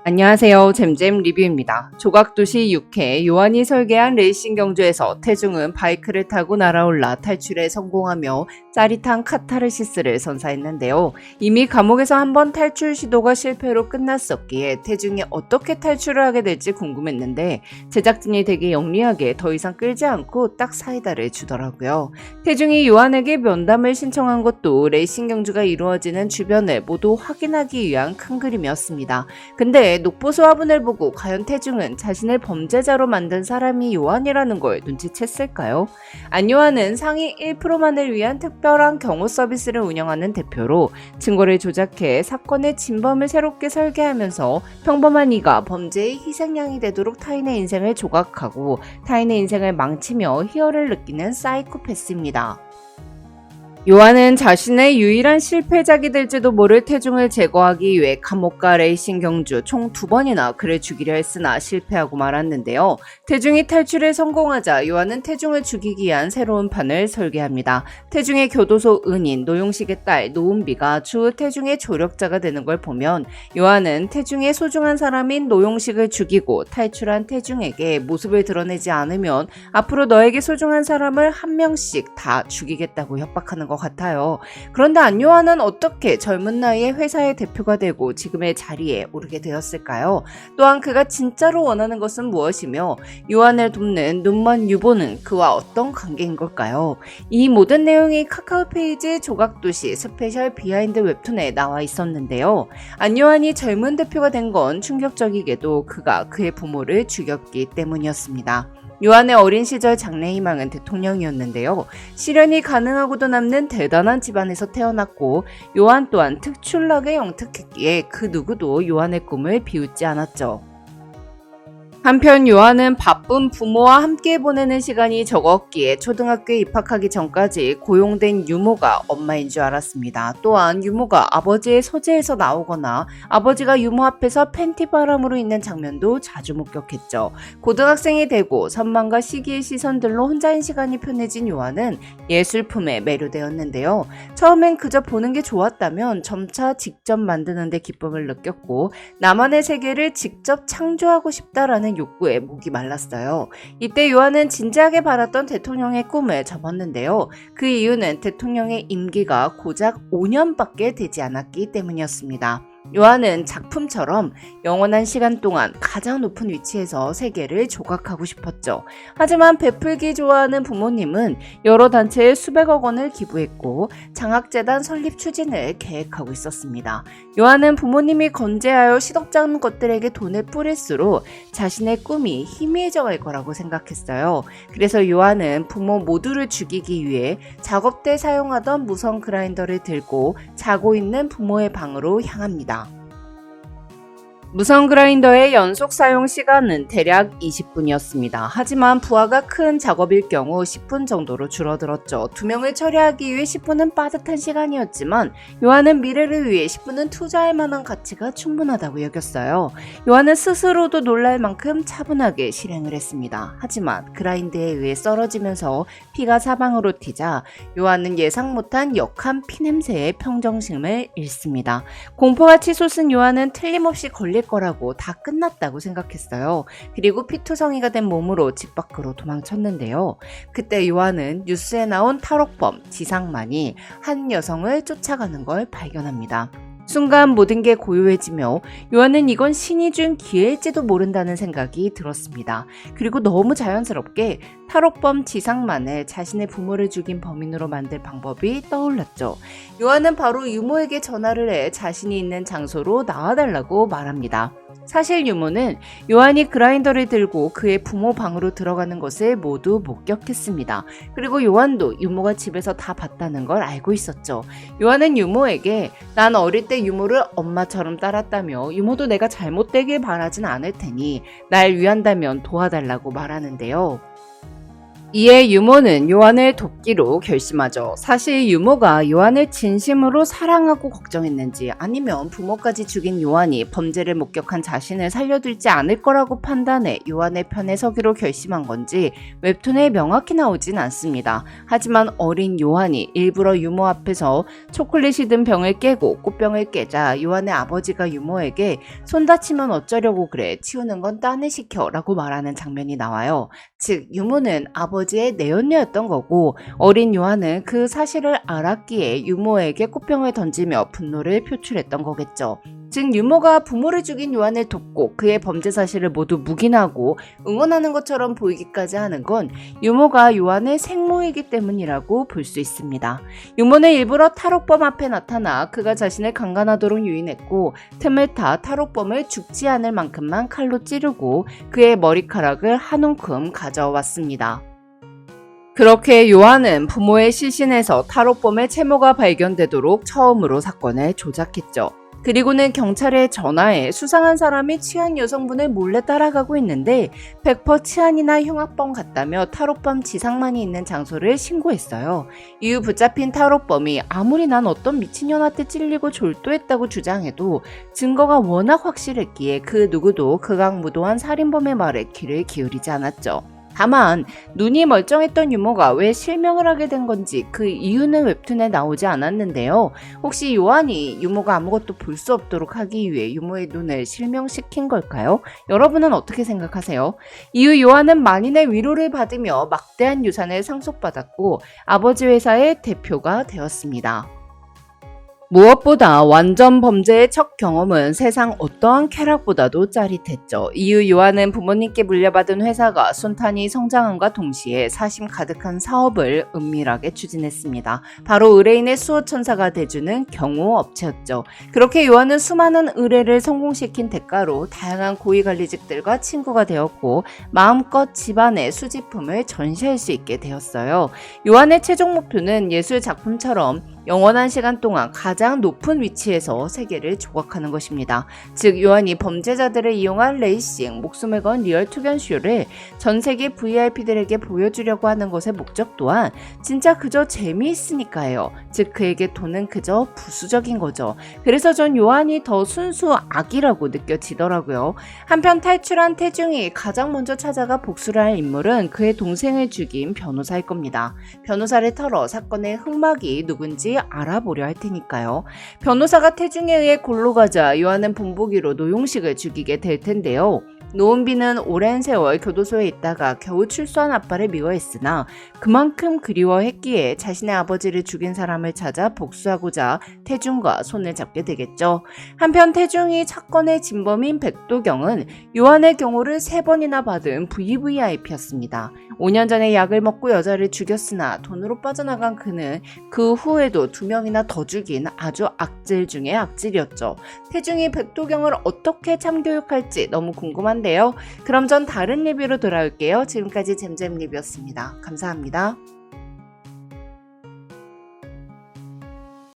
안녕하세요. 잼잼 리뷰입니다. 조각도시 6회 요한이 설계한 레이싱 경주에서 태중은 바이크를 타고 날아올라 탈출에 성공하며 짜릿한 카타르시스를 선사했는데요. 이미 감옥에서 한번 탈출 시도가 실패로 끝났었기에 태중이 어떻게 탈출을 하게 될지 궁금했는데 제작진이 되게 영리하게 더 이상 끌지 않고 딱 사이다를 주더라고요. 태중이 요한에게 면담을 신청한 것도 레이싱 경주가 이루어지는 주변을 모두 확인하기 위한 큰 그림이었습니다. 근데 녹보수 화분을 보고 과연 태중은 자신을 범죄자로 만든 사람이 요한이라는 걸 눈치챘을까요? 안요한은 상위 1%만을 위한 특별한 경호 서비스를 운영하는 대표로 증거를 조작해 사건의 진범을 새롭게 설계하면서 평범한 이가 범죄의 희생양이 되도록 타인의 인생을 조각하고 타인의 인생을 망치며 희열을 느끼는 사이코패스입니다. 요한은 자신의 유일한 실패작이 될지도 모를 태중을 제거하기 위해 감옥과 레이싱 경주 총 2번이나 그를 죽이려 했으나 실패하고 말았는데요. 태중이 탈출에 성공하자 요한은 태중을 죽이기 위한 새로운 판을 설계합니다. 태중의 교도소 은인 노용식의 딸 노은비가 추후 태중의 조력자가 되는 걸 보면 요한은 태중의 소중한 사람인 노용식을 죽이고 탈출한 태중에게 모습을 드러내지 않으면 앞으로 너에게 소중한 사람을 한 명씩 다 죽이겠다고 협박하는 것 같아요. 그런데 안요한은 어떻게 젊은 나이에 회사의 대표가 되고 지금의 자리에 오르게 되었을까요? 또한 그가 진짜로 원하는 것은 무엇이며 요한을 돕는 눈먼 유보는 그와 어떤 관계인 걸까요? 이 모든 내용이 카카오 페이지 조각도시 스페셜 비하인드 웹툰에 나와 있었는데요. 안요한이 젊은 대표가 된 건 충격적이게도 그가 그의 부모를 죽였기 때문이었습니다. 요한의 어린 시절 장래희망은 대통령이었는데요. 실현이 가능하고도 남는 대단한 집안에서 태어났고 요한 또한 특출나게 영특했기에 그 누구도 요한의 꿈을 비웃지 않았죠. 한편 요한은 바쁜 부모와 함께 보내는 시간이 적었기에 초등학교에 입학하기 전까지 고용된 유모가 엄마인 줄 알았습니다. 또한 유모가 아버지의 서재에서 나오거나 아버지가 유모 앞에서 팬티 바람으로 있는 장면도 자주 목격했죠. 고등학생이 되고 선망과 시기의 시선들로 혼자인 시간이 편해진 요한은 예술품에 매료되었는데요. 처음엔 그저 보는 게 좋았다면 점차 직접 만드는 데 기쁨을 느꼈고 나만의 세계를 직접 창조하고 싶다라는 욕구에 목이 말랐어요. 이때 요한은 진지하게 바랐던 대통령의 꿈을 접었는데요. 그 이유는 대통령의 임기가 고작 5년밖에 되지 않았기 때문이었습니다. 요한은 작품처럼 영원한 시간 동안 가장 높은 위치에서 세계를 조각하고 싶었죠. 하지만 베풀기 좋아하는 부모님은 여러 단체에 수백억 원을 기부했고 장학재단 설립 추진을 계획하고 있었습니다. 요한은 부모님이 건재하여 시덥잖은 것들에게 돈을 뿌릴수록 자신의 꿈이 희미해져 갈 거라고 생각했어요. 그래서 요한은 부모 모두를 죽이기 위해 작업 때 사용하던 무선 그라인더를 들고 자고 있는 부모의 방으로 향합니다. 무선 그라인더의 연속 사용 시간은 대략 20분이었습니다. 하지만 부하가 큰 작업일 경우 10분 정도로 줄어들었죠. 2명을 처리하기 위해 10분은 빠듯한 시간이었지만 요한은 미래를 위해 10분은 투자할 만한 가치가 충분하다고 여겼어요. 요한은 스스로도 놀랄 만큼 차분하게 실행을 했습니다. 하지만 그라인드에 의해 썰어지면서 피가 사방으로 튀자 요한은 예상 못한 역한 피냄새에 평정심을 잃습니다. 공포가 치솟은 요한은 틀림없이 걸릴 거라고 다 끝났다고 생각했어요. 그리고 피투성이가 된 몸으로 집 밖으로 도망쳤는데요. 그때 요한은 뉴스에 나온 탈옥범 지상만이 한 여성을 쫓아가는 걸 발견합니다. 순간 모든 게 고요해지며 요한은 이건 신이 준 기회일지도 모른다는 생각이 들었습니다. 그리고 너무 자연스럽게 탈옥범 지상만을 자신의 부모를 죽인 범인으로 만들 방법이 떠올랐죠. 요한은 바로 유모에게 전화를 해 자신이 있는 장소로 나와달라고 말합니다. 사실 유모는 요한이 그라인더를 들고 그의 부모 방으로 들어가는 것을 모두 목격했습니다. 그리고 요한도 유모가 집에서 다 봤다는 걸 알고 있었죠. 요한은 유모에게 난 어릴 때 유모를 엄마처럼 따랐다며 유모도 내가 잘못되길 바라진 않을 테니 날 위한다면 도와달라고 말하는데요. 이에 유모는 요한을 돕기로 결심하죠. 사실 유모가 요한을 진심으로 사랑하고 걱정했는지 아니면 부모까지 죽인 요한이 범죄를 목격한 자신을 살려둘지 않을 거라고 판단해 요한의 편에 서기로 결심한 건지 웹툰에 명확히 나오진 않습니다. 하지만 어린 요한이 일부러 유모 앞에서 초콜릿이 든 병을 깨고 꽃병을 깨자 요한의 아버지가 유모에게 손 다치면 어쩌려고 그래, 치우는 건 딴에 시켜 라고 말하는 장면이 나와요. 즉 유모는 아버지의 내연녀였던 거고 어린 요한은 그 사실을 알았기에 유모에게 꽃병을 던지며 분노를 표출했던 거겠죠. 즉 유모가 부모를 죽인 요한을 돕고 그의 범죄 사실을 모두 묵인하고 응원하는 것처럼 보이기까지 하는 건 유모가 요한의 생모이기 때문이라고 볼 수 있습니다. 유모는 일부러 탈옥범 앞에 나타나 그가 자신을 강간하도록 유인했고 틈을 타 탈옥범을 죽지 않을 만큼만 칼로 찌르고 그의 머리카락을 한 움큼 가져왔습니다. 그렇게 요한은 부모의 시신에서 탈옥범의 채모가 발견되도록 처음으로 사건을 조작했죠. 그리고는 경찰에 전화해 수상한 사람이 취한 여성분을 몰래 따라가고 있는데 100% 치안이나 흉악범 같다며 탈옥범 지상만이 있는 장소를 신고했어요. 이후 붙잡힌 탈옥범이 아무리 난 어떤 미친년한테 찔리고 졸도했다고 주장해도 증거가 워낙 확실했기에 그 누구도 극악무도한 살인범의 말에 귀를 기울이지 않았죠. 다만 눈이 멀쩡했던 유모가 왜 실명을 하게 된 건지 그 이유는 웹툰에 나오지 않았는데요. 혹시 요한이 유모가 아무것도 볼 수 없도록 하기 위해 유모의 눈을 실명시킨 걸까요? 여러분은 어떻게 생각하세요? 이후 요한은 만인의 위로를 받으며 막대한 유산을 상속받았고 아버지 회사의 대표가 되었습니다. 무엇보다 완전 범죄의 첫 경험은 세상 어떠한 쾌락보다도 짜릿했죠. 이후 요한은 부모님께 물려받은 회사가 순탄히 성장함과 동시에 사심 가득한 사업을 은밀하게 추진했습니다. 바로 의뢰인의 수호천사가 돼주는 경호업체였죠. 그렇게 요한은 수많은 의뢰를 성공시킨 대가로 다양한 고위관리직들과 친구가 되었고 마음껏 집안의 수집품을 전시할 수 있게 되었어요. 요한의 최종 목표는 예술 작품처럼 영원한 시간 동안 가장 높은 위치에서 세계를 조각하는 것입니다. 즉 요한이 범죄자들을 이용한 레이싱, 목숨을 건 리얼 투견쇼를 전 세계 VIP들에게 보여주려고 하는 것의 목적 또한 진짜 그저 재미있으니까요. 즉 그에게 돈은 그저 부수적인 거죠. 그래서 전 요한이 더 순수 악이라고 느껴지더라고요. 한편 탈출한 태중이 가장 먼저 찾아가 복수를 할 인물은 그의 동생을 죽인 변호사일 겁니다. 변호사를 털어 사건의 흑막이 누군지 알아보려 할 테니까요. 변호사가 태중에 의해 골로 가자 요한은 본보기로 노용식을 죽이게 될 텐데요. 노은비는 오랜 세월 교도소에 있다가 겨우 출소한 아빠를 미워했으나 그만큼 그리워했기에 자신의 아버지를 죽인 사람을 찾아 복수하고자 태중과 손을 잡게 되겠죠. 한편 태중이 사건의 진범인 백도경은 요한의 경호를 3번이나 받은 VVIP였습니다. 5년 전에 약을 먹고 여자를 죽였으나 돈으로 빠져나간 그는 그 후에도 2명이나 더 죽인 아주 악질 중의 악질이었죠. 태중이 백도경을 어떻게 참교육할지 너무 궁금한데요. 그럼 전 다른 리뷰로 돌아올게요. 지금까지 잼잼 리뷰였습니다. 감사합니다.